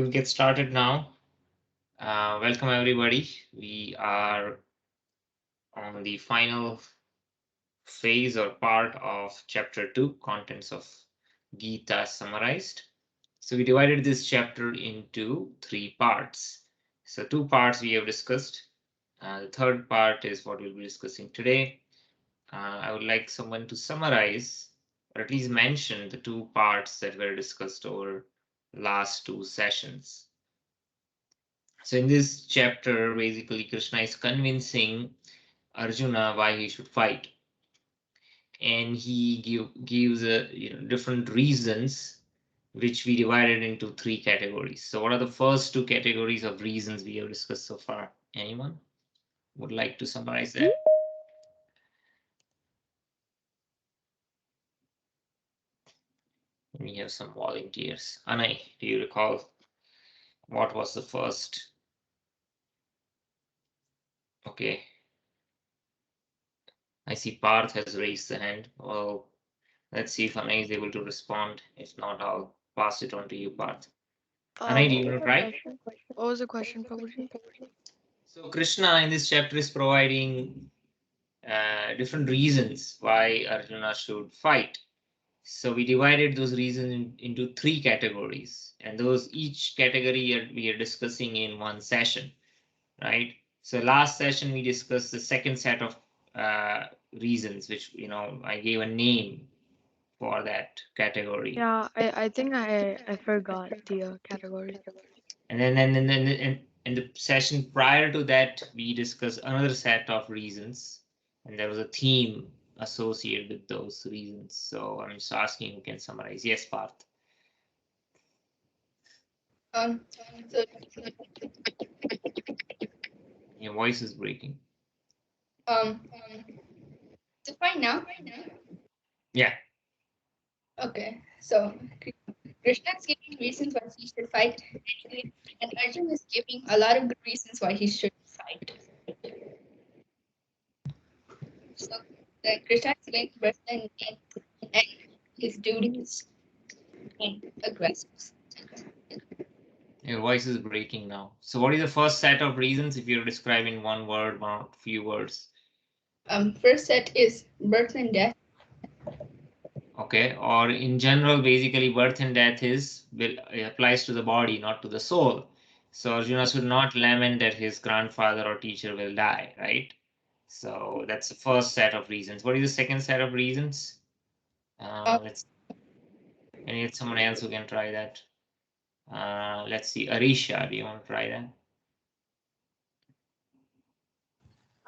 we'll get started now. Welcome everybody. We are on the final phase or part of chapter 2, contents of Gita summarized. So we divided this chapter into 3 parts. So 2 parts we have discussed. The third part is what we'll be discussing today. I would like someone to summarize or at least mention the 2 parts that were discussed over last 2 sessions. So in this chapter, basically Krishna is convincing Arjuna why he should fight, and he gives different reasons, which we divided into 3 categories. So what are the first 2 categories of reasons we have discussed so far? Anyone would like to summarize that? We have some volunteers. Anay, do you recall what was the first? Okay. I see Parth has raised the hand. Well, let's see if Anay is able to respond. If not, I'll pass it on to you, Parth. Anay, do you want to try? What was the question, Prabhuji? So Krishna in this chapter is providing different reasons why Arjuna should fight. So we divided those reasons into 3 categories, and those each category we are discussing in one session, right? So last session we discussed the second set of reasons, which I gave a name for that category. Yeah, I think I forgot the category. And then in the session prior to that, we discussed another set of reasons, and there was a theme associated with those reasons. So I'm just asking who can summarize. Yes, Parth. So Your voice is breaking. so fine now. Yeah. Okay. So Krishna is giving reasons why he should fight, and Arjuna is giving a lot of good reasons why he should fight. So Krishna is going to represent and his duties and aggressive. Your voice is breaking now. So what is the first set of reasons if you're describing one word, one or few words? First set is birth and death. Okay, or in general, basically birth and death applies to the body, not to the soul. So Arjuna should not lament that his grandfather or teacher will die, right? So that's the first set of reasons. What is the second set of reasons? Let's. Can you get someone else who can try that? Let's see, Arisha, do you want to try that?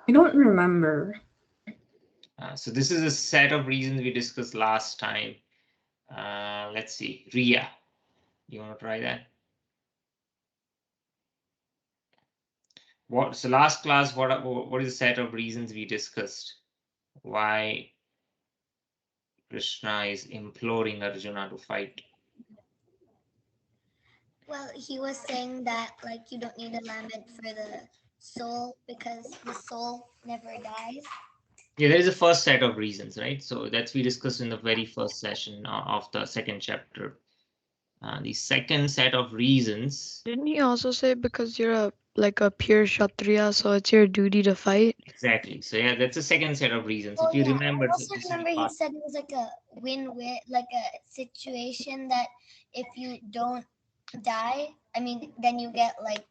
I don't remember. So this is a set of reasons we discussed last time. Let's see, Ria, you want to try that? So last class, what is the set of reasons we discussed why Krishna is imploring Arjuna to fight? Well, he was saying that like you don't need a lament for the soul because the soul never dies. Yeah, there is a first set of reasons, right? So that's we discussed in the very first session of the second chapter. The second set of reasons. Didn't he also say because you're a pure Kshatriya, so it's your duty to fight? Exactly. So yeah, that's the second set of reasons. Oh, If you yeah. remember, I also remember he said it was like a win-win, like a situation that if you don't die, I mean, then you get like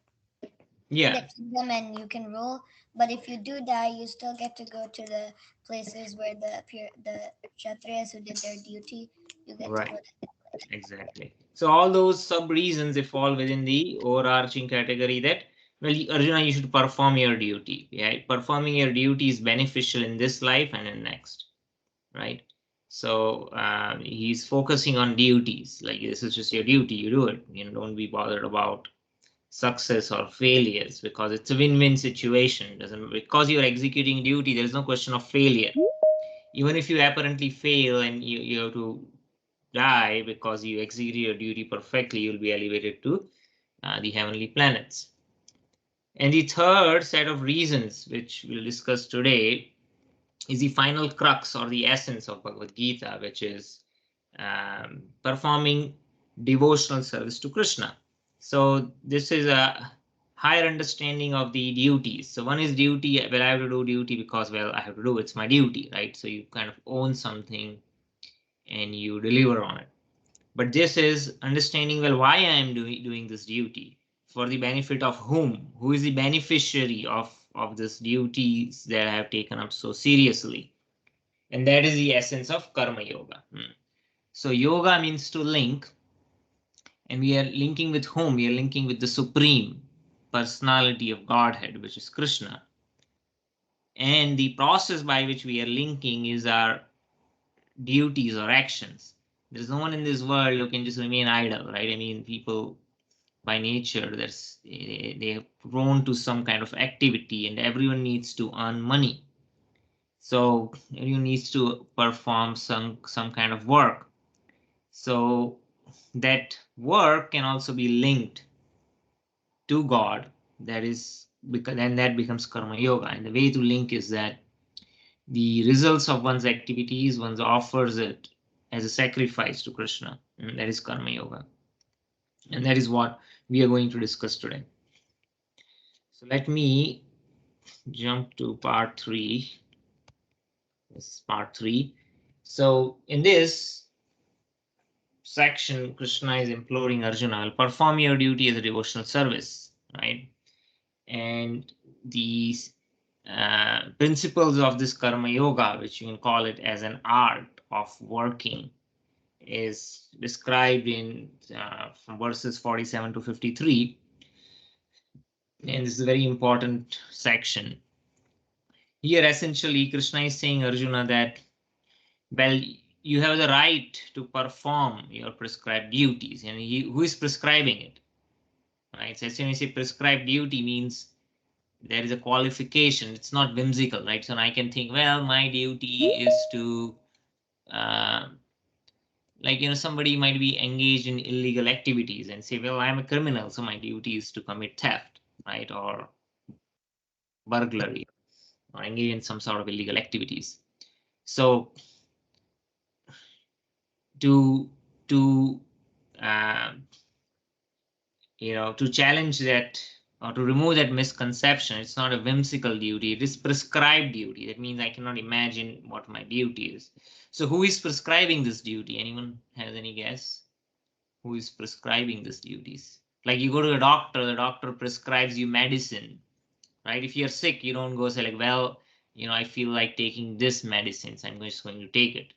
the kingdom and you can rule. But if you do die, you still get to go to the places where the Kshatriyas who did their duty, you get to go to that place. Exactly. So all those sub reasons, they fall within the overarching category that, well, Arjuna, you should perform your duty. Right? Performing your duty is beneficial in this life and in next, right? So he's focusing on duties. Like this is just your duty. You do it. Don't be bothered about success or failures because it's a win-win situation. Because you're executing duty, there's no question of failure. Even if you apparently fail and you have to die because you executed your duty perfectly, you'll be elevated to the heavenly planets. And the third set of reasons, which we'll discuss today, is the final crux or the essence of Bhagavad Gita, which is performing devotional service to Krishna. So this is a higher understanding of the duties. So one is duty. Well, I have to do duty because, well, I have to do, it's my duty, right? So you kind of own something and you deliver on it. But this is understanding, well, why I am doing this duty, for the benefit of whom, who is the beneficiary of this duties that I have taken up so seriously. And that is the essence of karma yoga. So yoga means to link, and we are linking with whom? We are linking with the supreme personality of Godhead, which is Krishna. And the process by which we are linking is our duties or actions. There's no one in this world who can just remain idle, right? I mean, people by nature, they are prone to some kind of activity, and everyone needs to earn money. So everyone needs to perform some kind of work. So that work can also be linked to God. That is because then that becomes karma yoga. And the way to link is that the results of one's activities, one offers it as a sacrifice to Krishna. And that is karma yoga. And that is what we are going to discuss today. So let me jump to part 3. This is part 3. So in this section, Krishna is imploring Arjuna, perform your duty as a devotional service, right? And these principles of this karma yoga, which you can call it as an art of working, is described in from verses 47 to 53. And this is a very important section. Here, essentially, Krishna is saying Arjuna that, well, you have the right to perform your prescribed duties, and who is prescribing it, right? So as soon as you say prescribed duty means there is a qualification. It's not whimsical, right? So I can think, well, my duty is to, like, somebody might be engaged in illegal activities and say, well, I'm a criminal, so my duty is to commit theft, right? Or burglary, or engage in some sort of illegal activities. So to to challenge that or to remove that misconception, it's not a whimsical duty, it is prescribed duty. That means I cannot imagine what my duty is. So who is prescribing this duty? Anyone has any guess? Who is prescribing these duties? Like you go to a doctor, the doctor prescribes you medicine, right? If you're sick, you don't go say like, well, I feel like taking this medicine, so I'm just going to take it.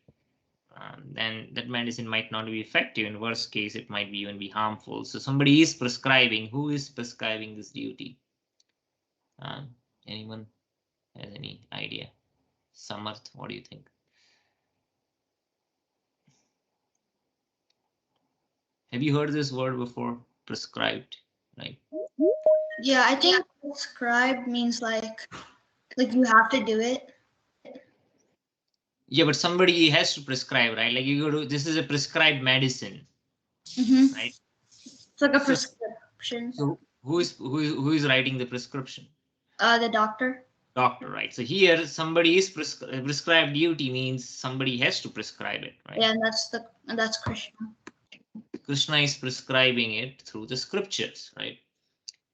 Then that medicine might not be effective. In worst case, it might be even be harmful. So somebody is prescribing. Who is prescribing this duty? Anyone has any idea? Samarth, what do you think? Have you heard this word before? Prescribed, right? Yeah, I think prescribed means like you have to do it. Yeah, but somebody has to prescribe, right? Like you go to, this is a prescribed medicine, right? It's like a prescription. So who is writing the prescription? The doctor. Doctor, right? So here somebody is prescribed duty means somebody has to prescribe it, right? Yeah, and that's Krishna. Krishna is prescribing it through the scriptures, right?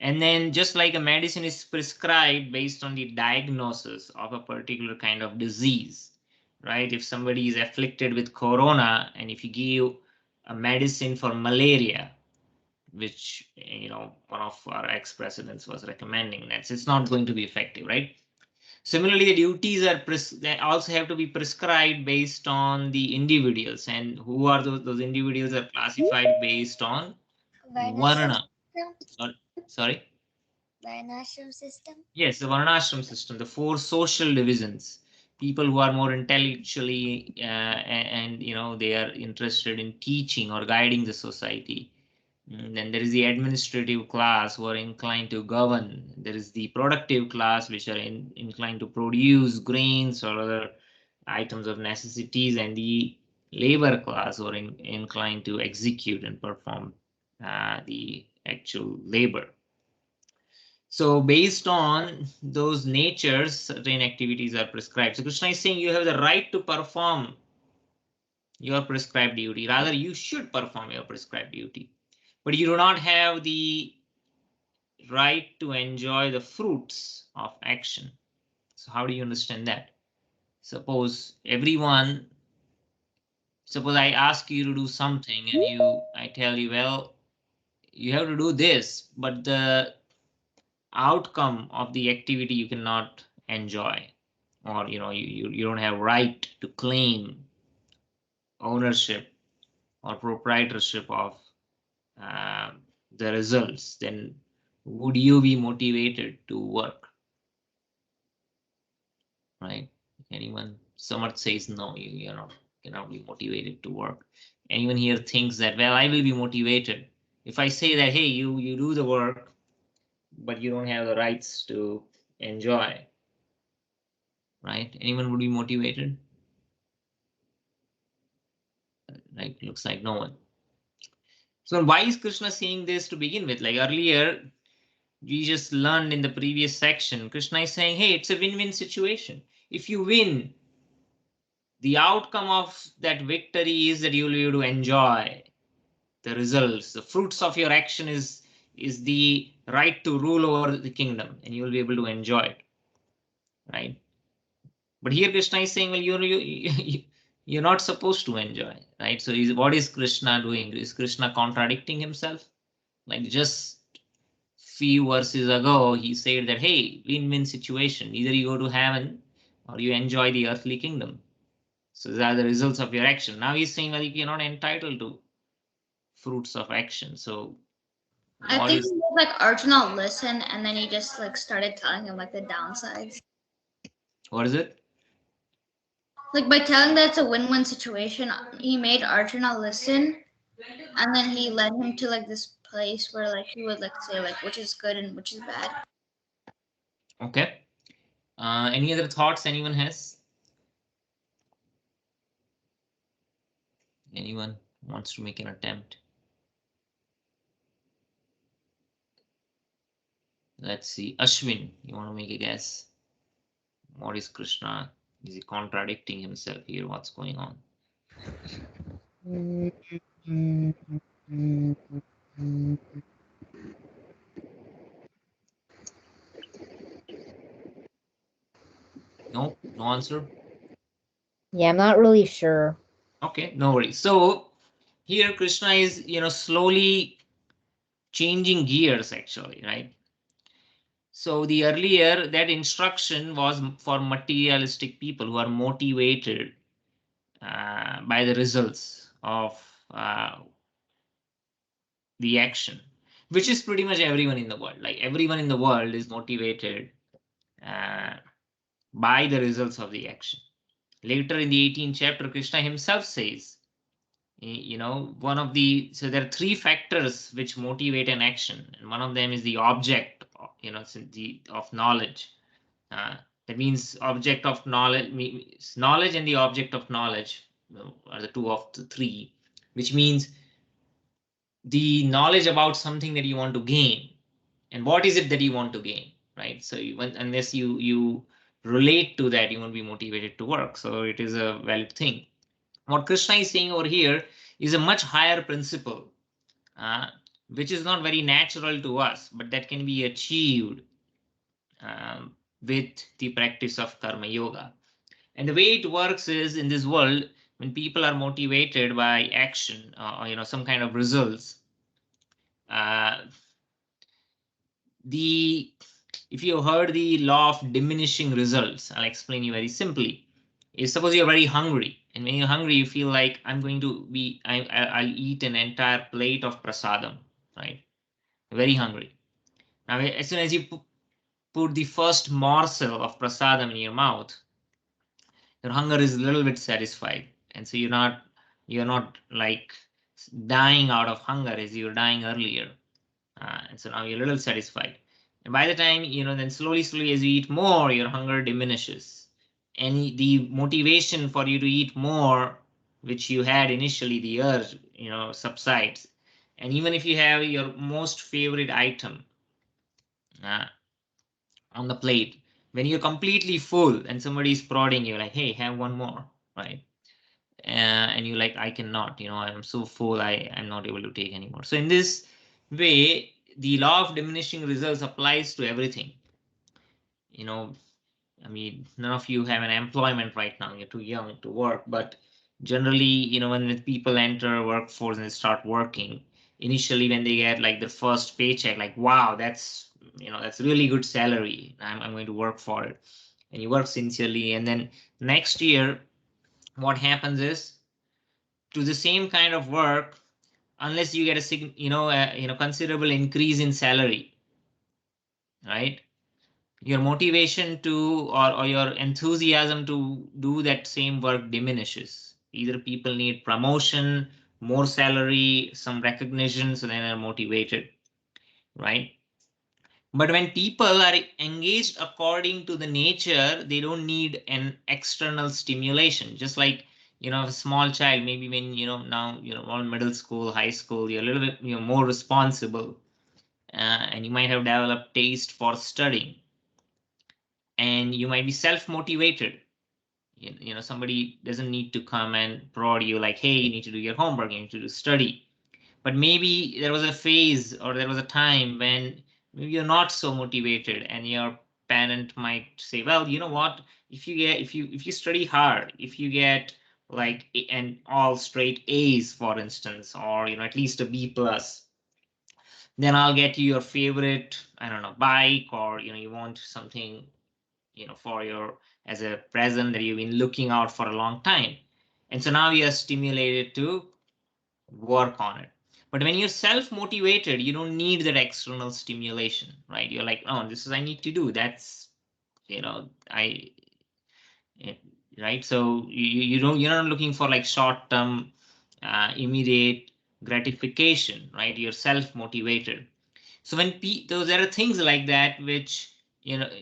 And then just like a medicine is prescribed based on the diagnosis of a particular kind of disease, right? If somebody is afflicted with corona and if you give a medicine for malaria, which one of our ex-presidents was recommending, that it's not going to be effective, right? Similarly, the duties are they also have to be prescribed based on the individuals, and who are those individuals are classified based on varna. Sorry. Varnashram system. Yes, the varnashram system, the 4 social divisions. People who are more intellectually and they are interested in teaching or guiding the society. Then there is the administrative class who are inclined to govern. There is the productive class which are inclined to produce grains or other items of necessities, and the labor class who are inclined to execute and perform the actual labor. So based on those natures, certain activities are prescribed. So Krishna is saying you have the right to perform your prescribed duty. Rather, you should perform your prescribed duty. but you do not have the right to enjoy the fruits of action. So how do you understand that? Suppose I ask you to do something and I tell you, well, you have to do this, but the outcome of the activity you cannot enjoy, or you don't have right to claim ownership or proprietorship of uh, the results, then would you be motivated to work? Right? Anyone? Samarth says no, you cannot be motivated to work. Anyone here thinks that, well, I will be motivated if I say that, hey, you do the work, but you don't have the rights to enjoy, right? Anyone would be motivated? Right? Looks like no one. So why is Krishna saying this to begin with? Like earlier, we just learned in the previous section, Krishna is saying, hey, it's a win-win situation. If you win, the outcome of that victory is that you will be able to enjoy the results. The fruits of your action is the right to rule over the kingdom, and you will be able to enjoy it, right? But here Krishna is saying, well, you're not supposed to enjoy, right? So what is Krishna doing? Is Krishna contradicting himself? Like just few verses ago, he said that, hey, win-win situation. Either you go to heaven or you enjoy the earthly kingdom. So these are the results of your action. Now he's saying, well, you're not entitled to fruits of action. So I think he was like Arjuna listen, and then he just like started telling him like the downsides. What is it? Like by telling that it's a win-win situation, he made Arjuna listen, and then he led him to like this place where like he would like say like which is good and which is bad. Okay. Any other thoughts anyone has? Anyone wants to make an attempt? Let's see. Ashwin, you want to make a guess? What is Krishna? Is he contradicting himself here? What's going on? No answer? Yeah, I'm not really sure. Okay, no worries. So here Krishna is, slowly changing gears actually, right? So the earlier that instruction was for materialistic people who are motivated by the results of the action, which is pretty much everyone in the world. Like everyone in the world is motivated uh, by the results of the action. Later in the 18th chapter, Krishna himself says, so there are three factors which motivate an action, and one of them is the object, of knowledge. That means object of knowledge and the object of knowledge are the two of the three, which means the knowledge about something that you want to gain, and what is it that you want to gain, right? So unless you relate to that, you won't be motivated to work. So it is a valid thing. What Krishna is saying over here is a much higher principle, uh, which is not very natural to us, but that can be achieved with the practice of karma yoga. And the way it works is, in this world, when people are motivated by action, or some kind of results, if you heard the law of diminishing results, I'll explain you very simply. Is suppose you're very hungry, and when you're hungry, you feel like I'll eat an entire plate of prasadam, right? Very hungry. Now, as soon as you put the first morsel of prasadam in your mouth, your hunger is a little bit satisfied, and so you're not like dying out of hunger as you were dying earlier, and so now you're a little satisfied. And by the time then slowly as you eat more, your hunger diminishes, and the motivation for you to eat more, which you had initially, the urge subsides. And even if you have your most favorite item uh, on the plate, when you're completely full and somebody is prodding you like, hey, have one more, right? and you're like, I cannot, I'm so full, I'm not able to take anymore. So in this way, the law of diminishing results applies to everything. I mean, none of you have an employment right now, you're too young to work, but generally, when people enter workforce and they start working, initially when they get like the first paycheck, like, wow, that's really good salary, I'm going to work for it, and you work sincerely, and then next year what happens is, to the same kind of work, unless you get considerable increase in salary, right, your motivation to, or your enthusiasm to do that same work diminishes. Either people need promotion, more salary, some recognition, so then they're motivated, right? But when people are engaged according to the nature, they don't need an external stimulation. Just like, a small child, maybe when, now, all middle school, high school, you're a little bit, more responsible, and you might have developed taste for studying, and you might be self-motivated. Somebody doesn't need to come and prod you like, hey, you need to do your homework, you need to do study. But maybe there was a phase, or there was a time when maybe you're not so motivated, and your parent might say, well, you know what, if you study hard, if you get like an all straight A's, for instance, or at least a B plus, then I'll get you your favorite, I don't know, bike, or you want something, for your, as a present that you've been looking out for a long time. And so now you're stimulated to work on it. But when you're self-motivated, you don't need that external stimulation, right? You're like, oh, this is, I need to do. That's, I, eh, right? So you're not looking for like short-term, immediate gratification, right? You're self-motivated. So when there are things like that which,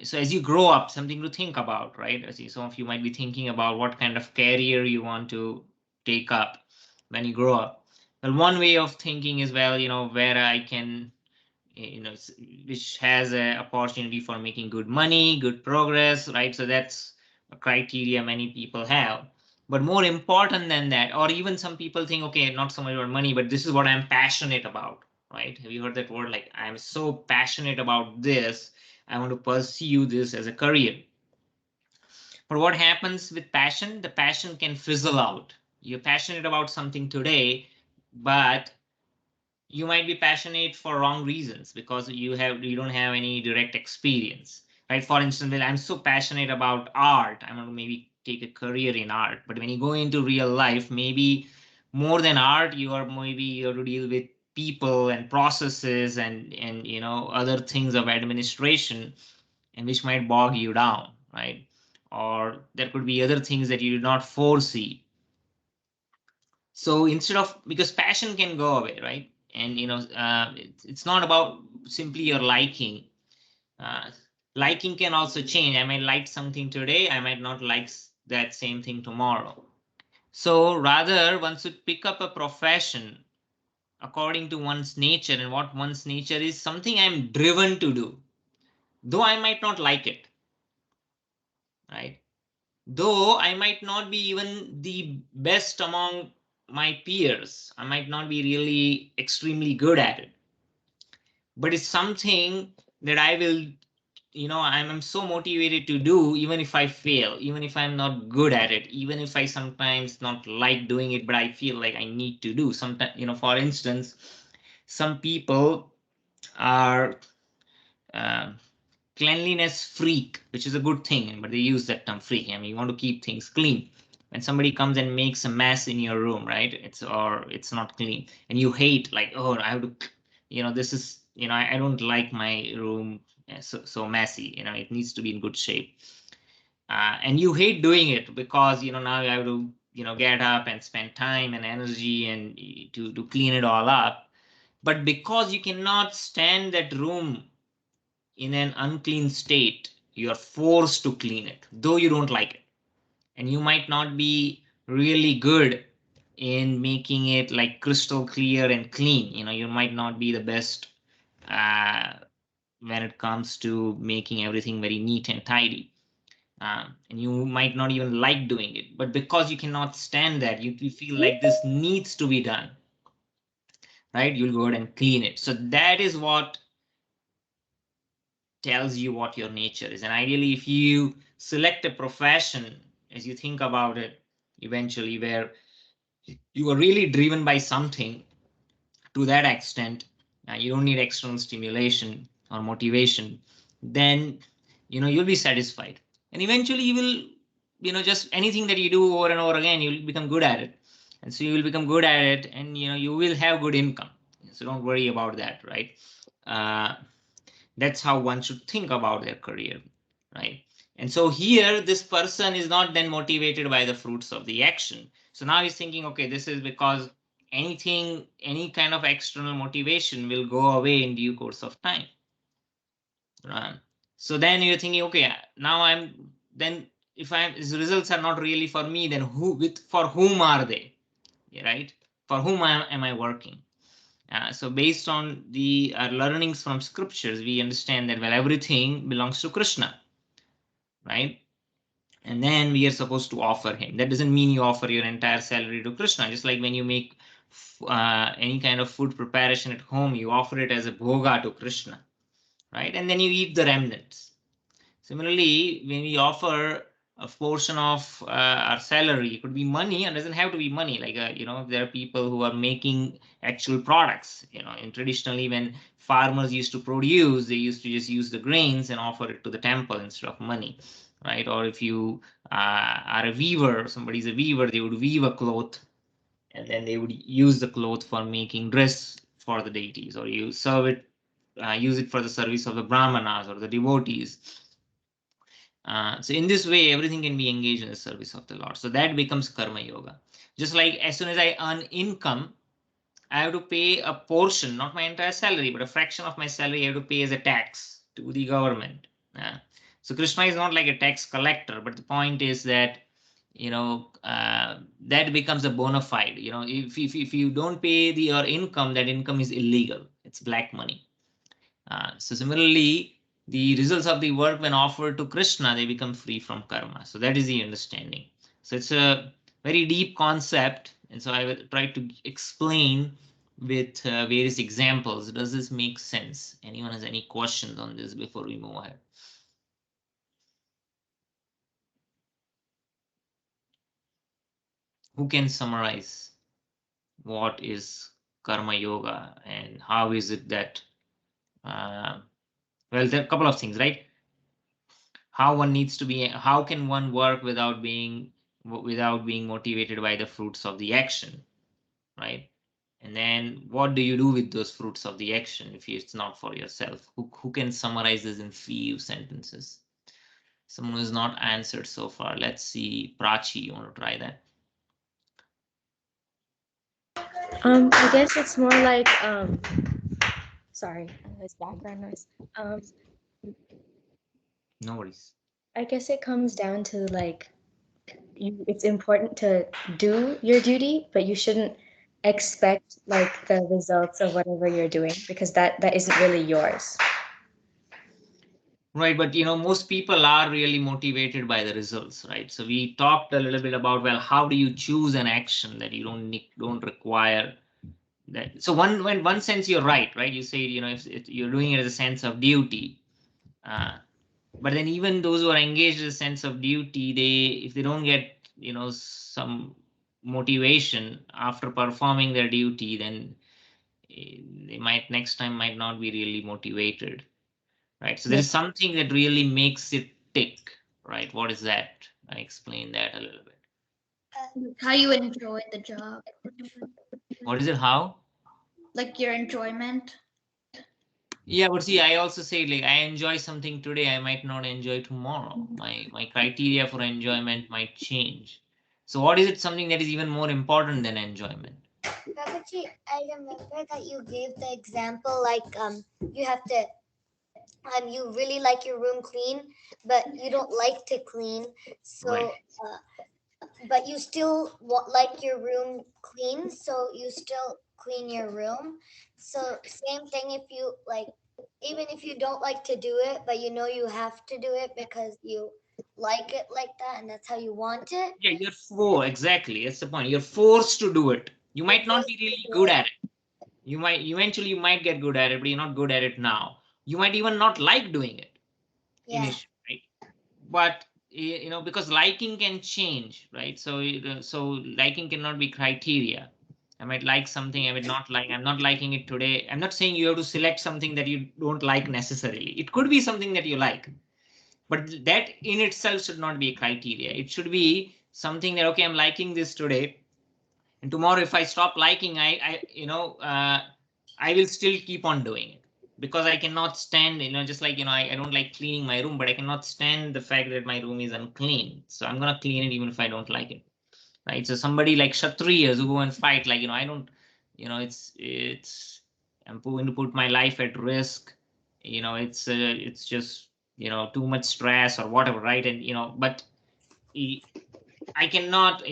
so as you grow up, something to think about, right? As some of you might be thinking about what kind of career you want to take up when you grow up. Well, one way of thinking is, well, where I can, which has a opportunity for making good money, good progress, right? So that's a criteria many people have. But more important than that, or even some people think, okay, not so much about money, but this is what I'm passionate about, right? Have you heard that word? Like, I'm so passionate about this, I want to pursue this as a career. But what happens with passion? The passion can fizzle out. You're passionate about something today, but you might be passionate for wrong reasons, because you don't have any direct experience, right? For instance, well, I'm so passionate about art, I'm going to maybe take a career in art, but when you go into real life, maybe more than art, you have to deal with people and processes, and other things of administration, and which might bog you down, right? Or there could be other things that you did not foresee. So instead of, because passion can go away, right? And it's not about simply your liking. uh, Liking can also change. I might like something today, I might not like that same thing tomorrow. So rather, one should pick up a profession according to one's nature, and what one's nature is, something I'm driven to do, though I might not like it, right? Though I might not be even the best among my peers, I might not be really extremely good at it, but it's something that I will, I'm so motivated to do, even if I fail, even if I'm not good at it, even if I sometimes not like doing it, but I feel like I need to do. Sometimes, for instance, some people are, uh, cleanliness freak, which is a good thing, but they use that term freak. I mean, you want to keep things clean. When somebody comes and makes a mess in your room, right? It's not clean, and you hate, like, oh, I have to, this is, I don't like my room so messy. It needs to be in good shape, and you hate doing it because now you have to get up and spend time and energy and to clean it all up. But because you cannot stand that room in an unclean state, you are forced to clean it, though you don't like it. And you might not be really good in making it like crystal clear and clean. You might not be the best uh, when it comes to making everything very neat and tidy. and you might not even like doing it, but because you cannot stand that, you feel like this needs to be done, right? You'll go ahead and clean it. So that is what tells you what your nature is. And ideally, if you select a profession, as you think about it, eventually, where you are really driven by something to that extent, you don't need external stimulation or motivation, then you'll be satisfied. And eventually you will, just anything that you do over and over again, you'll become good at it. And so you will become good at it, and you will have good income. So don't worry about that, right? uh, that's how one should think about their career, right? And so here, this person is not then motivated by the fruits of the action. So now he's thinking, okay, this is because any kind of external motivation will go away in due course of time. So then you're thinking, okay, now then if his results are not really for me, then for whom are they, right? For whom am I working? So based on the learnings from scriptures, we understand that, well, everything belongs to Krishna, right? And then we are supposed to offer him. That doesn't mean you offer your entire salary to Krishna. Just like when you make any kind of food preparation at home, you offer it as a bhoga to Krishna, right? And then you eat the remnants. Similarly, when we offer a portion of our salary, it could be money, and doesn't have to be money. Like there are people who are making actual products. And traditionally, when farmers used to produce, they used to just use the grains and offer it to the temple instead of money, right? Or if you are a weaver, somebody's a weaver, they would weave a cloth, and then they would use the cloth for making dress for the deities, or you serve it, use it for the service of the brahmanas or the devotees. So in this way, everything can be engaged in the service of the Lord. So that becomes karma yoga. Just like as soon as I earn income, I have to pay a portion, not my entire salary, but a fraction of my salary I have to pay as a tax to the government. So Krishna is not like a tax collector, but the point is that that becomes a bona fide. If you don't pay your income, that income is illegal. It's black money. So similarly, the results of the work, when offered to Krishna, they become free from karma. So that is the understanding. So it's a very deep concept, and so I will try to explain with various examples. Does this make sense? Anyone has any questions on this before we move ahead? Who can summarize what is karma yoga and how is it that well, there are a couple of things, right? How can one work without being motivated by the fruits of the action, right? And then what do you do with those fruits of the action if it's not for yourself? Who can summarize this in few sentences? Someone who's not answered so far. Let's see. Prachi, you want to try that? I guess it's more like sorry, there's background noise. No worries. I guess it comes down to like it's important to do your duty, but you shouldn't expect like the results of whatever you're doing, because that isn't really yours. Right, but most people are really motivated by the results, right? So we talked a little bit about, well, how do you choose an action that you don't require that? So one sense you're right? You say, if you're doing it as a sense of duty, but then even those who are engaged in a sense of duty, if they don't get some motivation after performing their duty, then they next time might not be really motivated. Right. So there is something that really makes it tick, right? What is that? I explain that a little bit. How you enjoy the job. What is it? How? Like your enjoyment. Yeah, but see, I also say, like, I enjoy something today, I might not enjoy tomorrow. My criteria for enjoyment might change. So what is it, something that is even more important than enjoyment? Babaji, I remember that you gave the example like you have to you really like your room clean, but you don't like to clean. So Right. But you still like your room clean, so you still clean your room. So same thing, if you like, even if you don't like to do it, but you know you have to do it because you like it like that, and that's how you want it. Yeah, exactly. That's the point. You're forced to do it. You might not be really good at it. You might eventually get good at it, but you're not good at it now. You might even not like doing it initially, right? But because liking can change, right? So liking cannot be criteria. I might like something, I might not like. I'm not liking it today. I'm not saying you have to select something that you don't like necessarily. It could be something that you like, but that in itself should not be a criteria. It should be something that, okay, I'm liking this today, and tomorrow if I stop liking, I will still keep on doing it, because I cannot stand, just like, I don't like cleaning my room, but I cannot stand the fact that my room is unclean, so I'm going to clean it even if I don't like it, right? So somebody like Kshatriyas who go and fight, like, I don't, I'm going to put my life at risk, it's just, too much stress or whatever, right? And but I cannot,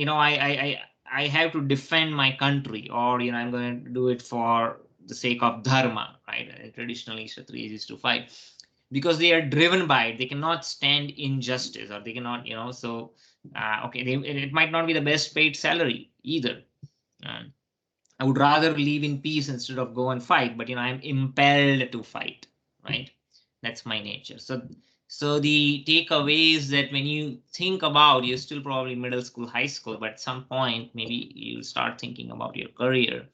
I have to defend my country, or I'm going to do it for the sake of dharma, right? And traditionally, Kshatriyas used to fight because they are driven by it. They cannot stand injustice, or they cannot, so okay, it might not be the best paid salary either. I would rather live in peace instead of go and fight, but I'm impelled to fight, right? That's my nature. So the takeaway is that when you think about, you're still probably middle school, high school, but at some point maybe you'll start thinking about your career.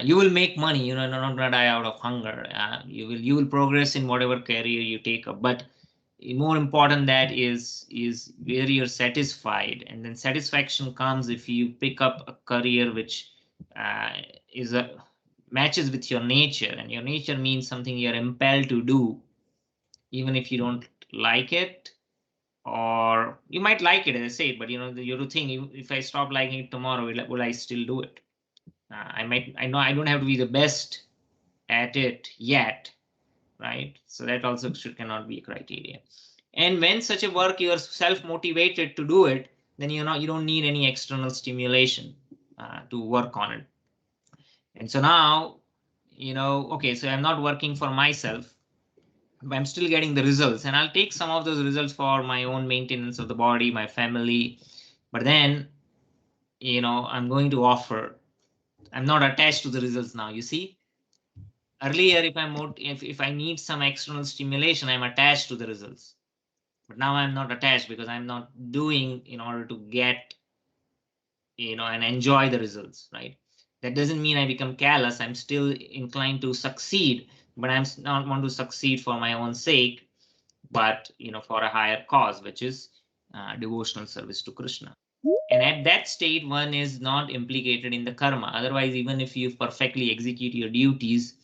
You will make money, not gonna die out of hunger. You will progress in whatever career you take up, but more important that is where you're satisfied, and then satisfaction comes if you pick up a career which uh, is a matches with your nature, and your nature means something you're impelled to do, even if you don't like it, or you might like it, as I said, but you have to think, if I stop liking it tomorrow, will I still do it? I know I don't have to be the best at it yet, right? So that also cannot be a criteria. And when such a work you are self-motivated to do it, then you don't need any external stimulation to work on it. And so now, okay, so I'm not working for myself, but I'm still getting the results, and I'll take some of those results for my own maintenance of the body, my family. But then, I'm going to offer. I'm not attached to the results now. You see, earlier, if I need some external stimulation, I'm attached to the results. But now I'm not attached, because I'm not doing in order to get, and enjoy the results, right? That doesn't mean I become callous. I'm still inclined to succeed, but I'm not want to succeed for my own sake, but for a higher cause, which is devotional service to Krishna. And at that state, one is not implicated in the karma. Otherwise, even if you perfectly execute your duties,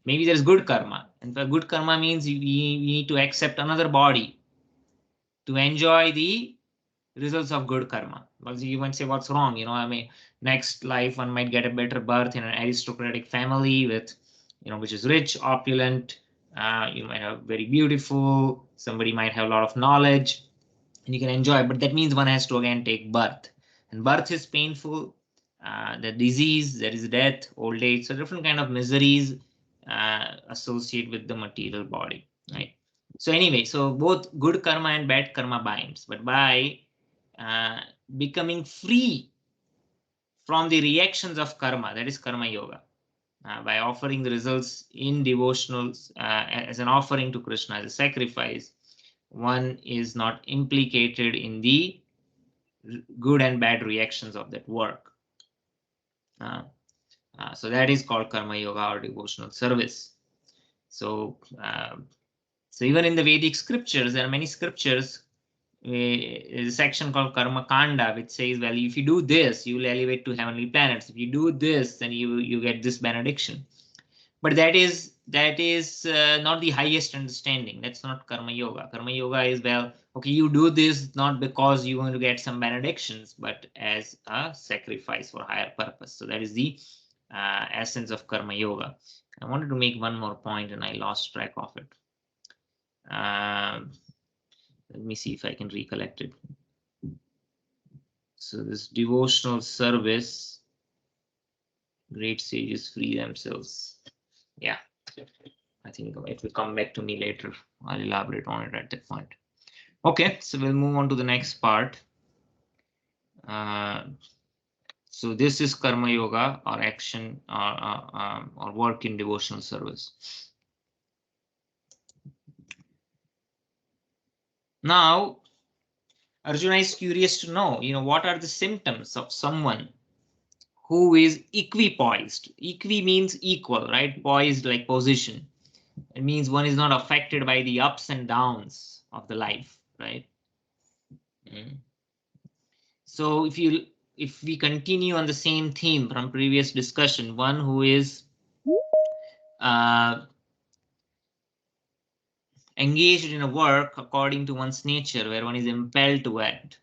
maybe there's good karma. And for good karma means you need to accept another body to enjoy the results of good karma. Because you might say, what's wrong? I mean, next life one might get a better birth in an aristocratic family with, which is rich, opulent. You might have very beautiful. Somebody might have a lot of knowledge, and you can enjoy. But that means one has to again take birth, and birth is painful. The disease, there is death, old age, so different kind of miseries associated with the material body, right? So anyway, so both good karma and bad karma binds, but by uh, becoming free from the reactions of karma, that is karma yoga, by offering the results in devotionals as an offering to Krishna, as a sacrifice, one is not implicated in the good and bad reactions of that work. So that is called karma yoga or devotional service. So, so even in the Vedic scriptures, there are many scriptures. There's a section called Karma Kanda, which says, well, if you do this, you will elevate to heavenly planets. If you do this, then you get this benediction. But that is not the highest understanding. That's not karma yoga. Karma yoga is, well, okay, you do this not because you want to get some benedictions, but as a sacrifice for higher purpose. So that is the essence of karma yoga. I wanted to make one more point and I lost track of it. Let me see if I can recollect it. So this devotional service, great sages free themselves. Yeah, I think it will come back to me later. I'll elaborate on it at that point. Okay, so we'll move on to the next part. So this is karma yoga, or action, or work in devotional service. Now, Arjuna is curious to know, what are the symptoms of someone who is equipoised. Equi means equal, right? Poised, like position. It means one is not affected by the ups and downs of the life, right? So if we continue on the same theme from previous discussion, one who is engaged in a work according to one's nature, where one is impelled to act,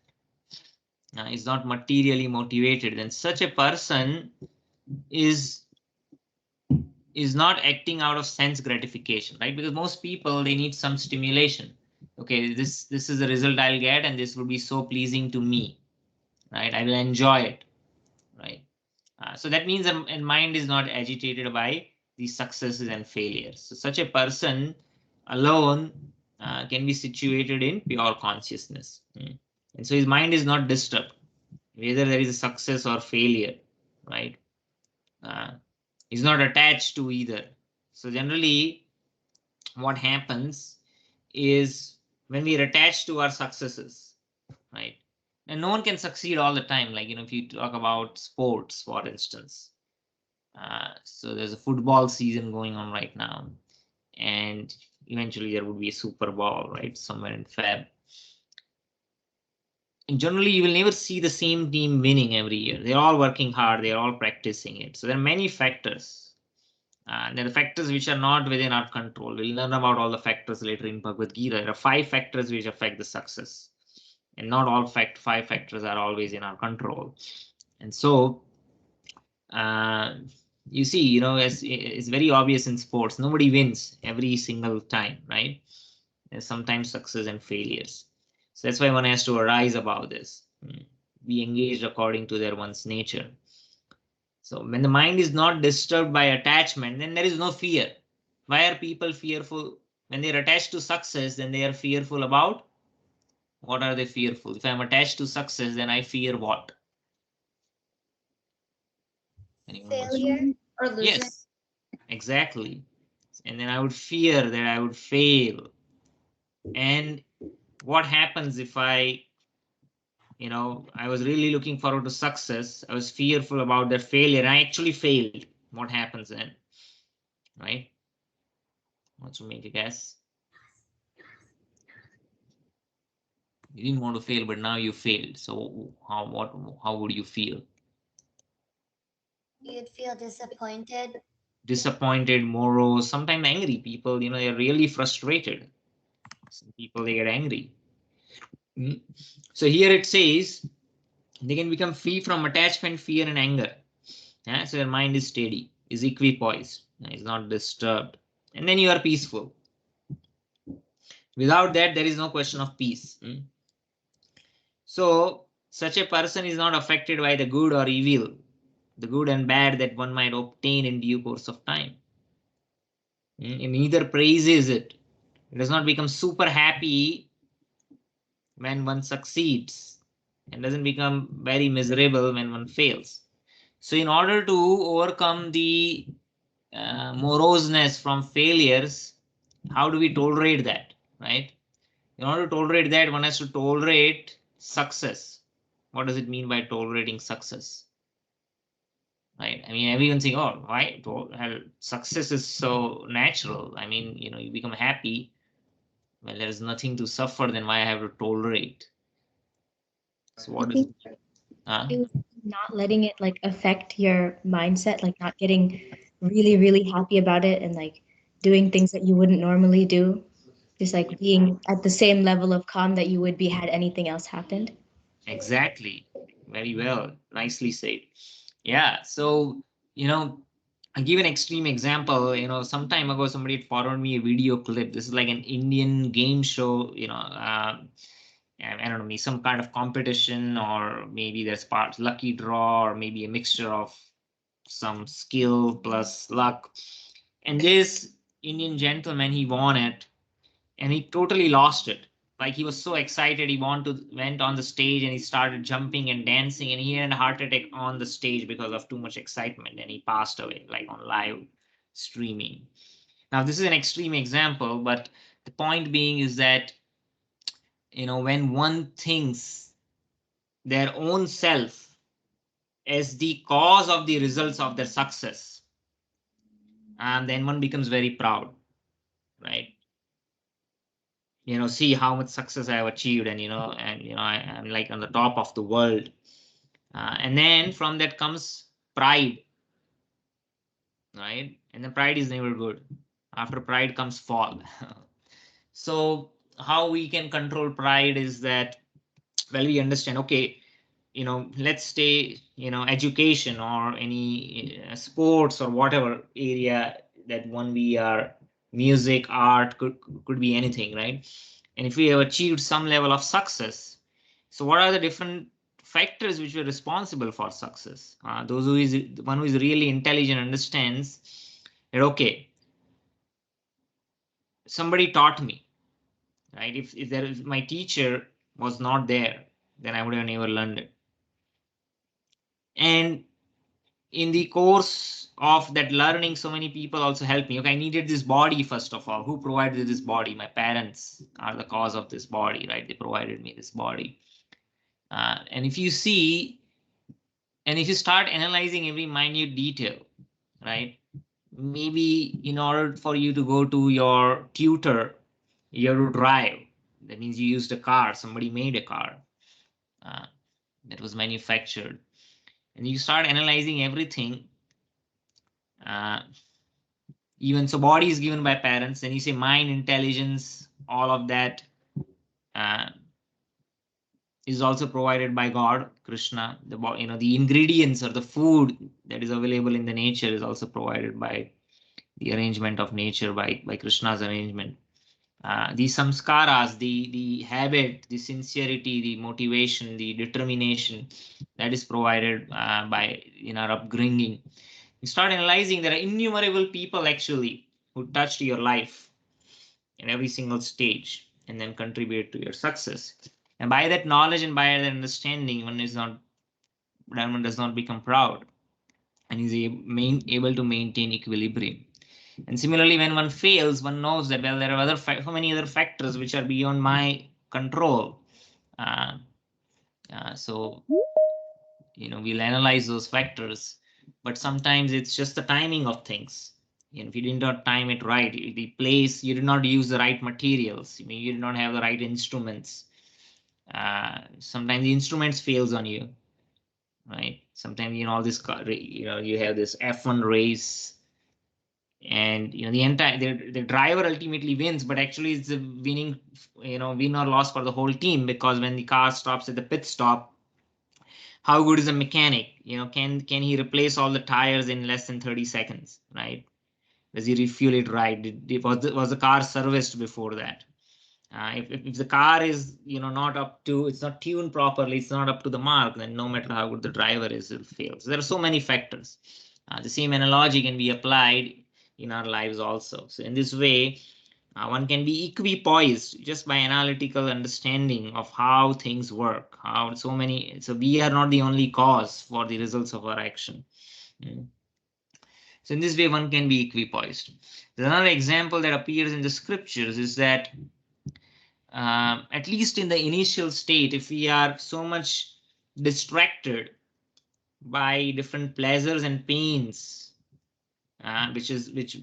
is not materially motivated, then such a person is not acting out of sense gratification, right? Because most people, they need some stimulation. Okay, this is the result I'll get, and this will be so pleasing to me, right? I will enjoy it, right? So that means a mind is not agitated by these successes and failures. So such a person alone can be situated in pure consciousness. And so his mind is not disturbed, whether there is a success or failure, right? Is not attached to either. So generally, what happens is when we are attached to our successes, right? And no one can succeed all the time. Like, if you talk about sports, for instance, so there's a football season going on right now, and eventually there would be a Super Bowl, right? Somewhere in Feb. And generally, you will never see the same team winning every year. They're all working hard. They're all practicing it. So there are many factors. There are factors which are not within our control. We'll learn about all the factors later in Bhagavad Gita. There are 5 factors which affect the success, and not all 5 factors are always in our control. And so, you see, it's very obvious in sports. Nobody wins every single time, right? There's sometimes success and failures. So that's why one has to arise about this. Be engaged according to their one's nature. So when the mind is not disturbed by attachment, then there is no fear. Why are people fearful? When they're attached to success, then they are fearful about, what are they fearful? If I'm attached to success, then I fear what? Failure or losing. Yes, exactly. And then I would fear that I would fail. And what happens if I was really looking forward to success, I was fearful about that failure, and I actually failed. What happens then? Right? Want to make a guess? You didn't want to fail, but now you failed. So how would you feel? you'd feel disappointed. Disappointed, morose, sometimes angry. People, they're really frustrated. Some people, they get angry. So here it says they can become free from attachment, fear, and anger. Yeah, so their mind is steady, is equipoised, is not disturbed, and then you are peaceful. Without that, there is no question of peace. So such a person is not affected by the good or evil, the good and bad that one might obtain in due course of time. And neither praises it. It does not become super happy when one succeeds, and doesn't become very miserable when one fails. So in order to overcome the moroseness from failures, how do we tolerate that, right? In order to tolerate that, one has to tolerate success. What does it mean by tolerating success? Right? I mean, everyone's saying, oh, why? Success is so natural. I mean, you become happy. Well, there is nothing to suffer, then why I have to tolerate? So what is it? It was not letting it like affect your mindset, like not getting really, really happy about it and like doing things that you wouldn't normally do. Just like being at the same level of calm that you would be had anything else happened. Exactly. Very well. Nicely said. Yeah. So, I'll give an extreme example. Some time ago, somebody had forwarded me a video clip. This is like an Indian game show, I don't know, some kind of competition, or maybe there's part lucky draw, or maybe a mixture of some skill plus luck. And this Indian gentleman, he won it, and he totally lost it. like he was so excited, he went on the stage and he started jumping and dancing, and he had a heart attack on the stage because of too much excitement, and he passed away like on live streaming. Now this is an extreme example, but the point being is that, when one thinks their own self as the cause of the results of their success, and then one becomes very proud, right? See how much success I have achieved, and I'm like on the top of the world. And then from that comes pride, right? And the pride is never good. After pride comes fall. So how we can control pride is that, well, we understand, okay, let's stay, education or any sports or whatever area that one we are, music, art, could be anything, right? And if we have achieved some level of success, so what are the different factors which were responsible for success? Those who is the one who is really intelligent understands that, okay, somebody taught me, right? If there is, my teacher was not there, then I would have never learned it. And in the course of that learning, so many people also helped me. Okay, I needed this body. First of all, who provided this body? My parents are the cause of this body, right? They provided me this body. And if you see, and if you start analyzing every minute detail, right? Maybe in order for you to go to your tutor, you have to drive. That means you used a car. Somebody made a car that was manufactured. And you start analyzing everything. Even so, body is given by parents. Then you say mind, intelligence, all of that is also provided by God, Krishna. The ingredients or the food that is available in the nature is also provided by the arrangement of nature, by Krishna's arrangement. The samskaras, the habit, the sincerity, the motivation, the determination, that is provided by in our upbringing. You start analyzing, there are innumerable people actually who touched your life in every single stage and then contribute to your success. And by that knowledge and by that understanding, one does not become proud and is able to maintain equilibrium. And similarly, when one fails, one knows that, well, there are so many other factors which are beyond my control. So we'll analyze those factors, but sometimes it's just the timing of things. If you did not time it right, the place, you did not use the right materials, you did not have the right instruments. Sometimes the instruments fails on you, right? Sometimes all this you have this F1 race, and the entire the driver ultimately wins, but actually it's a winning, win or loss for the whole team, because when the car stops at the pit stop, how good is a mechanic? Can he replace all the tires in less than 30 seconds, right? Does he refuel it right? Was the car serviced before that? If the car is not up to, it's not tuned properly, it's not up to the mark, then no matter how good the driver is, it fails. There are so many factors. The same analogy can be applied in our lives also. So in this way, one can be equipoised just by analytical understanding of how things work. So we are not the only cause for the results of our action. So in this way, one can be equipoised. Another example that appears in the scriptures is that at least in the initial state, if we are so much distracted by different pleasures and pains, which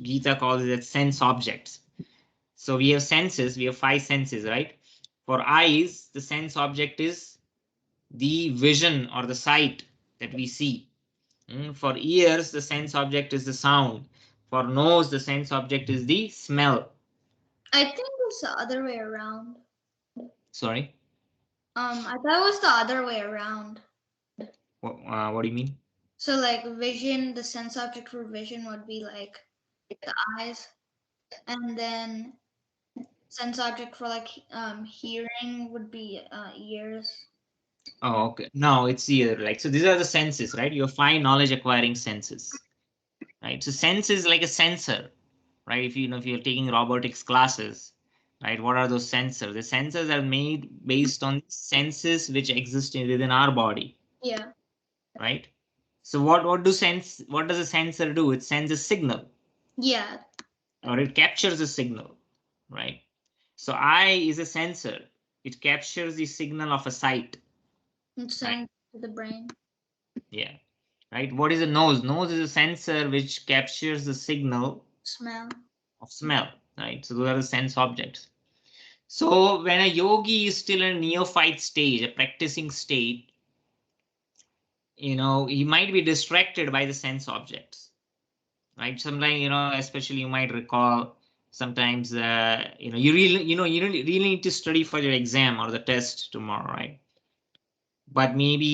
Gita calls it sense objects. So we have senses, we have 5 senses, right? For eyes, the sense object is the vision or the sight that we see. For ears, the sense object is the sound. For nose, the sense object is the smell. I think it's the other way around. Sorry? I thought it was the other way around. What do you mean? So like vision, the sense object for vision would be like the eyes, and then sense object for like hearing would be ears. Oh, okay. No, it's either like, so these are the senses, right? Your 5 knowledge acquiring senses, right? So sense is like a sensor, right? If you're taking robotics classes, right? What are those sensors? The sensors are made based on senses which exist within our body. Yeah. Right? So what does a sensor do? It sends a signal. Yeah. Or it captures a signal, right? So eye is a sensor. It captures the signal of a sight. And sends to the brain. Yeah. Right. What is a nose? Nose is a sensor which captures the signal Smell. of smell. Right. So those are the sense objects. So when a yogi is still in a neophyte stage, a practicing state, he might be distracted by the sense objects. Right. Sometimes, especially you might recall sometimes, you really need to study for your exam or the test tomorrow, right? But maybe,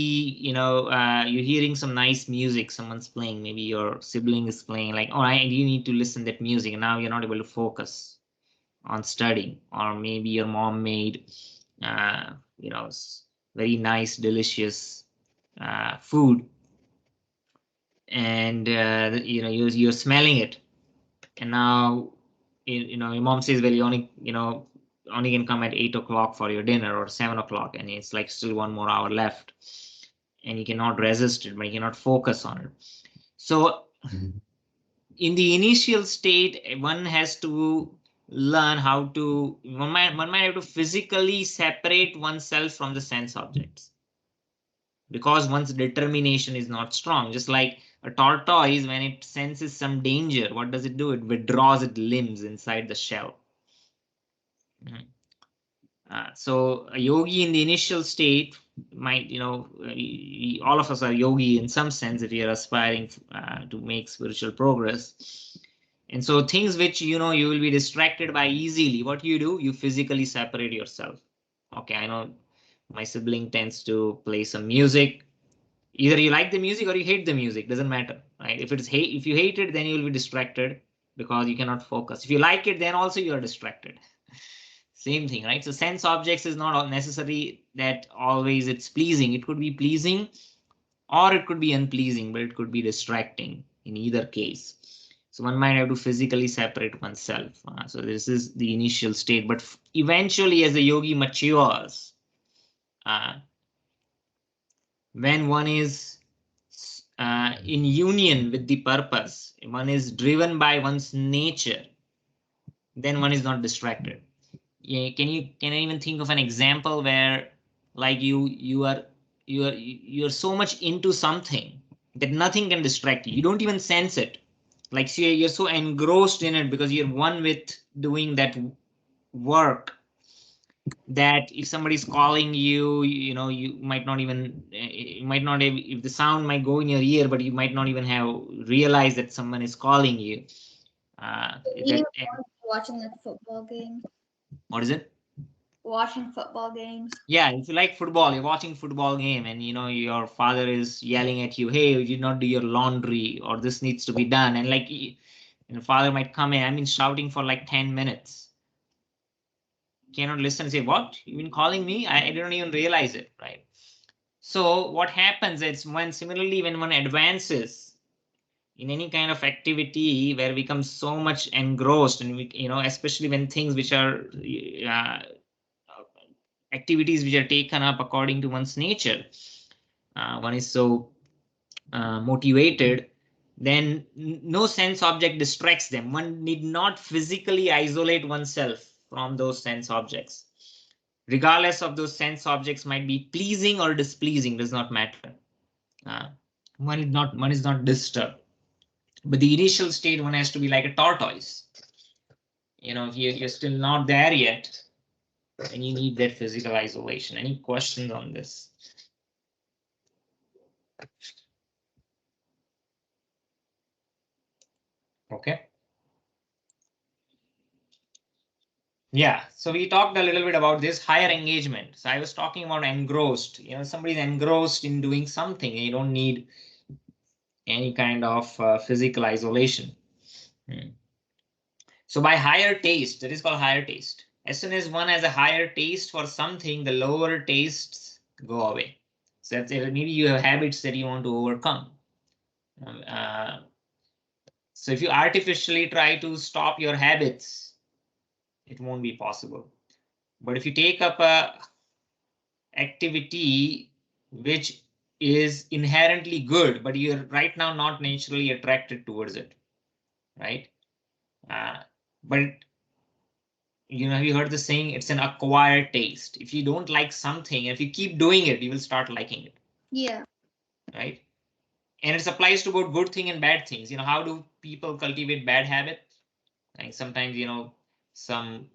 you're hearing some nice music, someone's playing, maybe your sibling is playing, like, oh, you need to listen that music, and now you're not able to focus on studying. Or maybe your mom made, very nice, delicious food, and you're smelling it, and now your mom says, well, you only can come at 8 o'clock for your dinner or 7 o'clock, and it's like still 1 more hour left, and you cannot resist it, but you cannot focus on it. So in the initial state, one has to learn how to one might have to physically separate oneself from the sense objects, because one's determination is not strong. Just like a tortoise, when it senses some danger, what does it do? It withdraws its limbs inside the shell. So a yogi in the initial state might, all of us are yogi in some sense if you're aspiring to make spiritual progress. And so things which, you will be distracted by easily, what do? You physically separate yourself. Okay, I know my sibling tends to play some music. Either you like the music or you hate the music, doesn't matter, right? If you hate it, then you will be distracted because you cannot focus. If you like it, then also you are distracted. Same thing, right? So sense objects is not necessary that always it's pleasing. It could be pleasing or it could be unpleasing, but it could be distracting in either case. So one might have to physically separate oneself. So this is the initial state, but eventually as the yogi matures, when one is in union with the purpose, one is driven by one's nature, then one is not distracted. Yeah, can I even think of an example where, like, you're so much into something that nothing can distract you. You don't even sense it. Like, see, you're so engrossed in it because you're one with doing that work, that if somebody's calling you, you might not even, you might not have, if the sound might go in your ear, but you might not even have realized that someone is calling you. Watching the football game. What is it? Watching football games. Yeah, if you like football, you're watching football game, and your father is yelling at you, hey, you did not do your laundry, or this needs to be done, and like, father might come in, shouting for like 10 minutes. Cannot listen and say, what? You've been calling me? I didn't even realize it, right? So what happens is, similarly, when one advances in any kind of activity where we become so much engrossed, and we, especially when things which are activities which are taken up according to one's nature, one is so motivated, then no sense object distracts them. One need not physically isolate oneself from those sense objects. Regardless of those sense objects might be pleasing or displeasing, does not matter. One is not disturbed. But the initial state, one has to be like a tortoise. If you're still not there yet, and you need that physical isolation. Any questions on this? Okay. Yeah, so we talked a little bit about this higher engagement. So I was talking about engrossed. Somebody's engrossed in doing something, and you don't need any kind of physical isolation. So by higher taste, that is called higher taste. As soon as one has a higher taste for something, the lower tastes go away. So that's maybe you have habits that you want to overcome. So if you artificially try to stop your habits, it won't be possible. But if you take up a activity which is inherently good, but you're right now not naturally attracted towards it, right? But have you heard the saying, it's an acquired taste. If you don't like something, if you keep doing it, you will start liking it. Yeah. Right? And it applies to both good thing and bad things. How do people cultivate bad habits? Like sometimes, some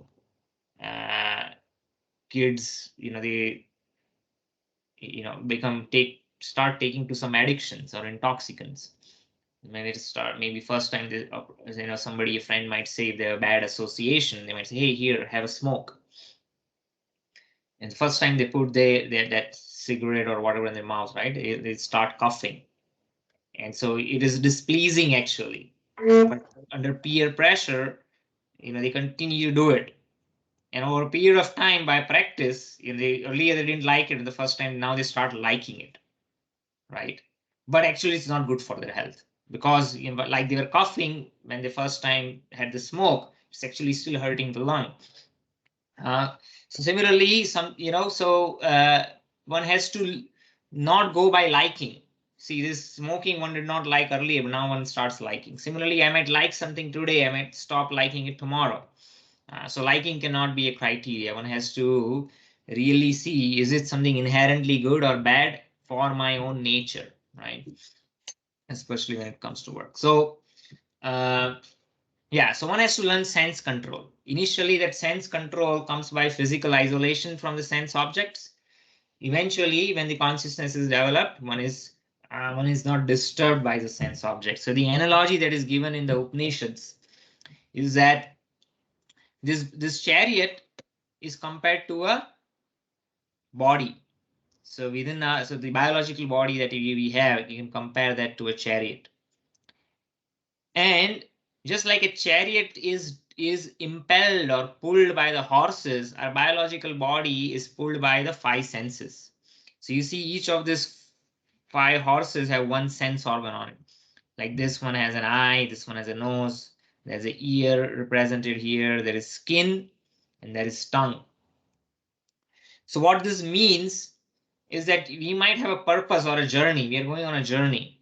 kids, they, start taking to some addictions or intoxicants. Maybe first time somebody, a friend might say they're a bad association. They might say, hey, here, have a smoke. And the first time they put that cigarette or whatever in their mouth, right, they start coughing. And so it is displeasing actually. But under peer pressure, they continue to do it. And over a period of time, by practice, earlier they didn't like it the first time, now they start liking it, right? But actually it's not good for their health, because like they were coughing when they first time had the smoke, it's actually still hurting the lung. So similarly, one has to not go by liking. See, this smoking one did not like earlier, but now one starts liking. Similarly, I might like something today, I might stop liking it tomorrow. So liking cannot be a criteria. One has to really see, is it something inherently good or bad for my own nature, right? Especially when it comes to work. So yeah, so one has to learn sense control. Initially, that sense control comes by physical isolation from the sense objects. Eventually, when the consciousness is developed, one is not disturbed by the sense objects. So the analogy that is given in the Upanishads is that this chariot is compared to a body. So so the biological body that we have, you can compare that to a chariot. And just like a chariot is impelled or pulled by the horses, our biological body is pulled by the five senses. So you see, each of these five horses have one sense organ on it. Like this one has an eye, this one has a nose, there's an ear represented here, there is skin, and there is tongue. So what this means is that we might have a purpose or a journey. We are going on a journey.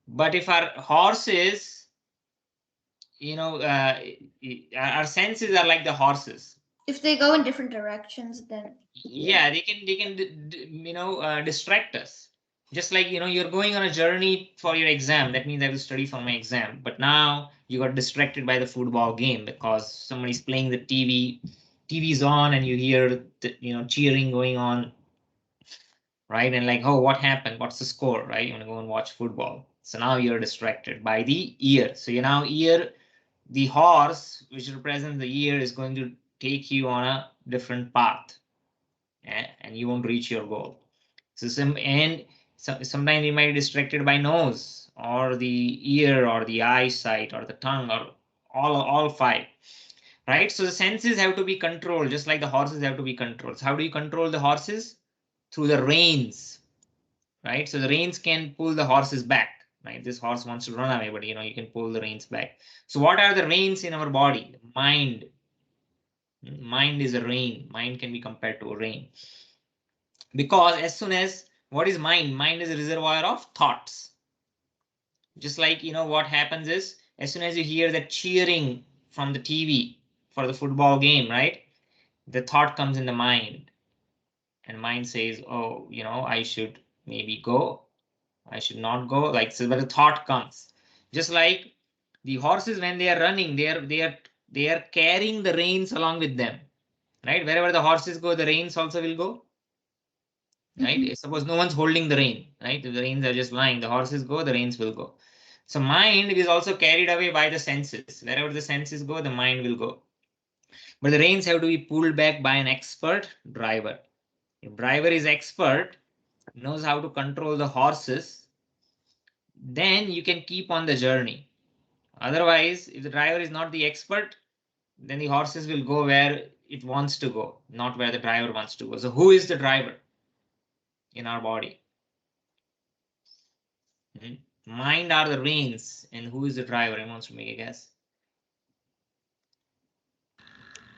But if our horses, our senses are like the horses. If they go in different directions, then yeah, they can distract us. Just like you're going on a journey for your exam. That means I will study for my exam. But now you got distracted by the football game because somebody's playing the TV's on, and you hear the, cheering going on, right? And like, oh, what happened? What's the score, right? You want to go and watch football. So now you're distracted by the ear. So you now the horse, which represents the ear, is going to take you on a different path, and you won't reach your goal. So sometimes you might be distracted by nose or the ear or the eyesight or the tongue or all five, right? So the senses have to be controlled, just like the horses have to be controlled. So how do you control the horses? Through the reins, right? So the reins can pull the horses back, right? This horse wants to run away, but you can pull the reins back. So what are the reins in our body? Mind. Mind is a rein. Mind can be compared to a rein. Because as soon as, what is mind? Mind is a reservoir of thoughts. Just like, what happens is, as soon as you hear that cheering from the TV for the football game, right? The thought comes in the mind. And mind says, oh, I should maybe go. I should not go. Like, so, but the thought comes. Just like the horses, when they are running, they are carrying the reins along with them, right? Wherever the horses go, the reins also will go, right? Mhm. Suppose no one's holding the rein, right? If the reins are just lying, the horses go, the reins will go. So mind is also carried away by the senses. Wherever the senses go, the mind will go. But the reins have to be pulled back by an expert driver. If driver is expert, knows how to control the horses, then you can keep on the journey. Otherwise, if the driver is not the expert, then the horses will go where it wants to go, not where the driver wants to go. So who is the driver in our body? Mind are the reins, and who is the driver? Anyone wants to make a guess?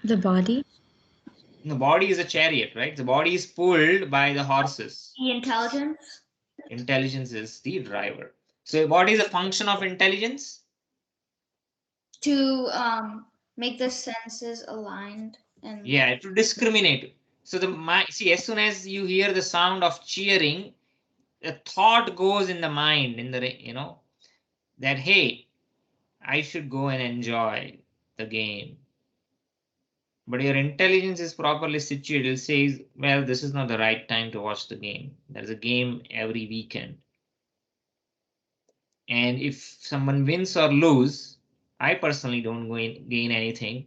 The body? The body is a chariot, right? The body is pulled by the horses. The intelligence? Intelligence is the driver. So what is the function of intelligence? To make the senses aligned and Yeah, to discriminate. So see, as soon as you hear the sound of cheering, a thought goes in the mind, that hey, I should go and enjoy the game. But your intelligence is properly situated. It says, well, this is not the right time to watch the game. There's a game every weekend. And if someone wins or lose, I personally don't gain anything.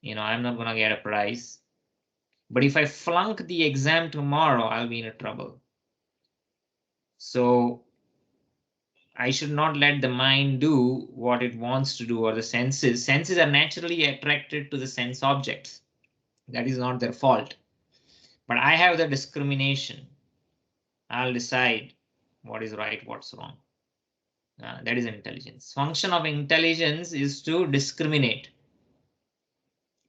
I'm not going to get a prize. But if I flunk the exam tomorrow, I'll be in trouble. So I should not let the mind do what it wants to do, or the senses. Senses are naturally attracted to the sense objects. That is not their fault. But I have the discrimination. I'll decide what is right, what's wrong. That is intelligence. Function of intelligence is to discriminate.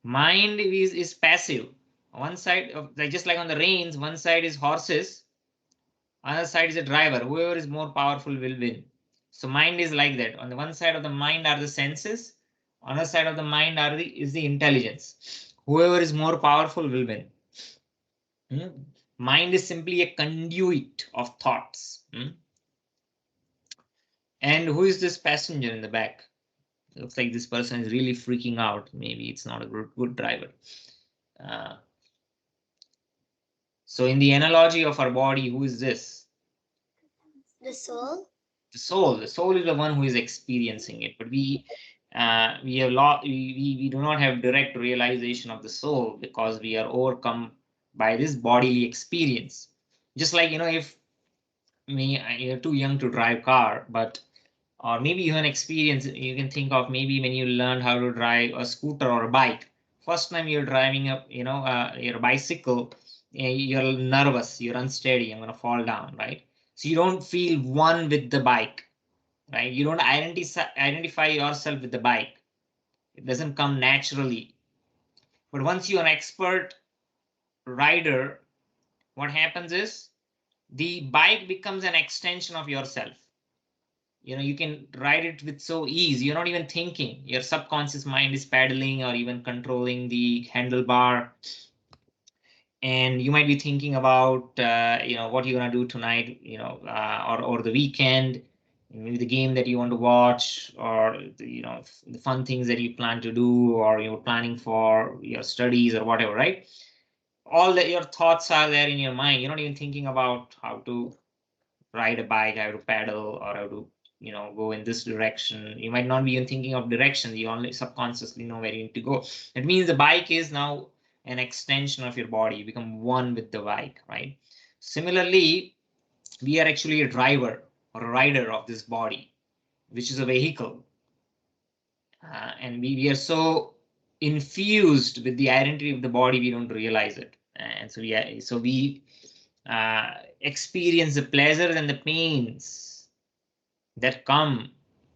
Mind is passive. One side of, just like on the reins, one side is horses, other side is a driver. Whoever is more powerful will win. So mind is like that. On the one side of the mind are the senses, on the side of the mind is the intelligence. Whoever is more powerful will win. Mind is simply a conduit of thoughts. And who is this passenger in the back? Looks like this person is really freaking out. Maybe it's not a good driver. So in the analogy of our body, who is this? The soul. The soul. The soul is the one who is experiencing it. But we do not have direct realization of the soul because we are overcome by this bodily experience. Just like, if you're too young to drive car, but or maybe you have an experience, you can think of maybe when you learned how to drive a scooter or a bike. First time you're driving up, your bicycle, you're nervous, you're unsteady, I'm going to fall down, right? So you don't feel one with the bike, right? You don't identify yourself with the bike. It doesn't come naturally. But once you're an expert rider, what happens is the bike becomes an extension of yourself. You can ride it with so ease. You're not even thinking. Your subconscious mind is paddling or even controlling the handlebar. And you might be thinking about, what you're going to do tonight, or the weekend, maybe the game that you want to watch, or, the fun things that you plan to do, or you're planning for your studies or whatever, right? Your thoughts are there in your mind. You're not even thinking about how to ride a bike, how to paddle, or how to go in this direction. You might not be even thinking of directions. You only subconsciously know where you need to go. That means the bike is now an extension of your body. You become one with the bike, right? Similarly, we are actually a driver or a rider of this body, which is a vehicle. And we are so infused with the identity of the body, we don't realize it. And so we experience the pleasures and the pains that come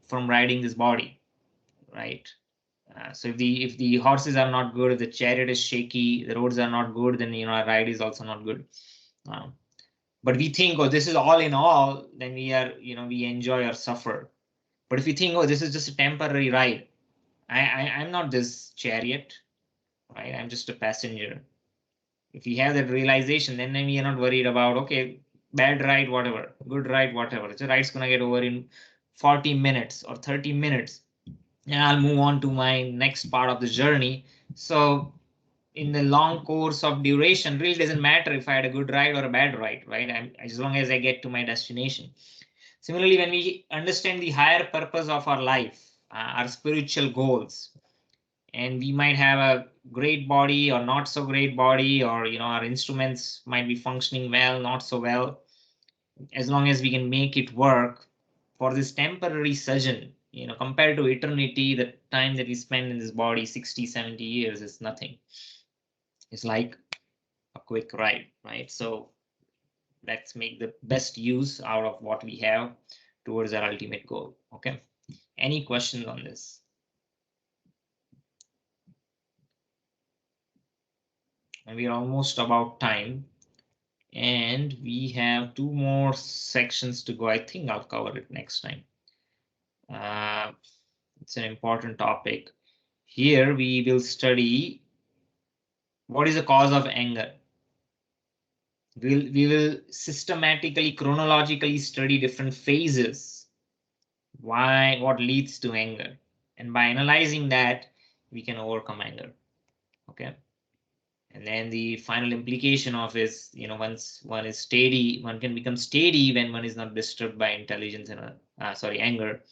from riding this body, right? So if the horses are not good, if the chariot is shaky, the roads are not good, then our ride is also not good. But we think, oh, this is all in all, then we enjoy or suffer. But if you think, oh, this is just a temporary ride, I'm not this chariot, right? I'm just a passenger. If you have that realization, then we are not worried about, okay, bad ride, whatever, good ride, whatever. The ride's gonna get over in 40 minutes or 30 minutes, and I'll move on to my next part of the journey. So in the long course of duration, really doesn't matter if I had a good ride or a bad ride, right? As long as I get to my destination. Similarly, when we understand the higher purpose of our life, our spiritual goals, and we might have a great body or not so great body, or our instruments might be functioning well, not so well, as long as we can make it work for this temporary sojourn, compared to eternity, the time that we spend in this body, 60-70 years, is nothing. It's like a quick ride, right? So let's make the best use out of what we have towards our ultimate goal. Okay, any questions on this? and we are almost about time. And we have 2 more sections to go. I think I'll cover it next time. It's an important topic. Here we will study what is the cause of anger. We will systematically, chronologically study different phases. Why, what leads to anger, and by analyzing that, we can overcome anger. Okay. And then the final implication of is, once one is steady, one can become steady when one is not disturbed by intelligence and anger.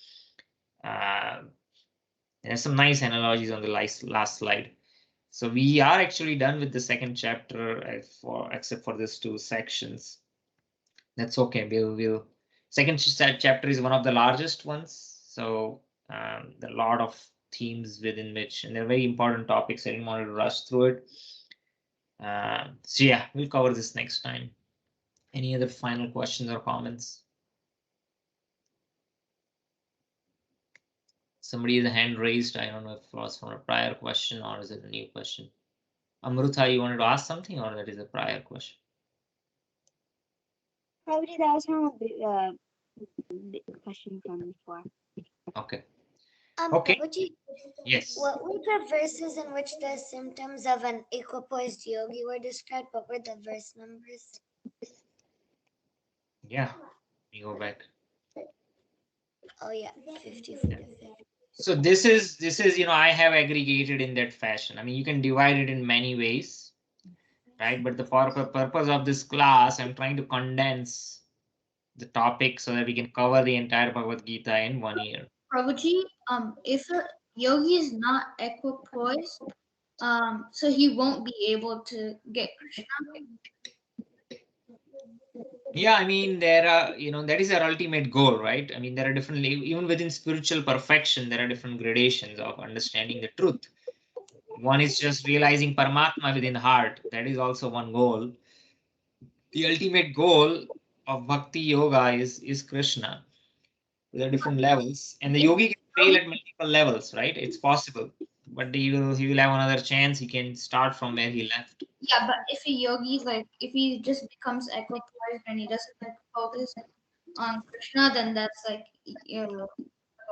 There's some nice analogies on the last slide. So we are actually done with the second chapter, except for these 2 sections. That's okay. We'll second chapter is one of the largest ones. So there are a lot of themes within which, and they're very important topics. I didn't want to rush through it. So yeah, we'll cover this next time. Any other final questions or comments? Somebody has a hand raised. I don't know if it was from a prior question or is it a new question. Amruta, you wanted to ask something, or that is a prior question? Probably that was from a question from before. Okay. Okay. Yes. What were the verses in which the symptoms of an equipoised yogi were described? What were the verse numbers? Yeah, we go back. Oh yeah, 54 to 50. So this is I have aggregated in that fashion. I mean, you can divide it in many ways, right? But the purpose of this class, I'm trying to condense the topic so that we can cover the entire Bhagavad Gita in 1 year. Prabhuji, if a yogi is not equipoised, so he won't be able to get Krishna. Yeah, I mean, there are, that is our ultimate goal, right? I mean, there are different, even within spiritual perfection, there are different gradations of understanding the truth. One is just realizing Paramatma within the heart. That is also one goal. The ultimate goal of Bhakti Yoga is Krishna. There are different levels, and the yogi can fail at multiple levels, right? It's possible, but he will have another chance. He can start from where he left. Yeah, but if a yogi if he just becomes equipoised and he doesn't focus on Krishna, then that's a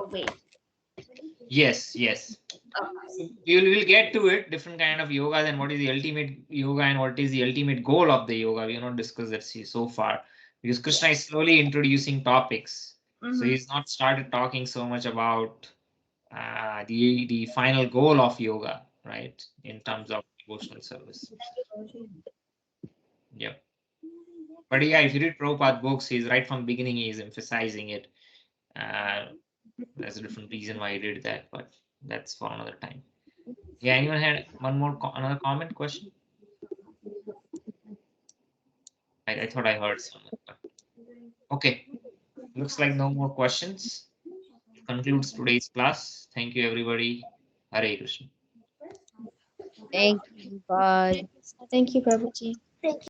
waste. Yes. We'll get to it, different kind of yogas and what is the ultimate yoga and what is the ultimate goal of the yoga. We have not discussed that so far because Krishna is slowly introducing topics. So he's not started talking so much about the final goal of yoga, right? In terms of devotional service. Yeah. But yeah, if you read Prabhupada books, he's right from beginning, he's emphasizing it. There's a different reason why he did that, but that's for another time. Yeah, anyone had another comment, question? I thought I heard someone. Okay, looks like no more questions. Concludes today's class. Thank you, everybody. Hare Krishna. Thank you. Bye. Thank you, Prabhuji. Thank you.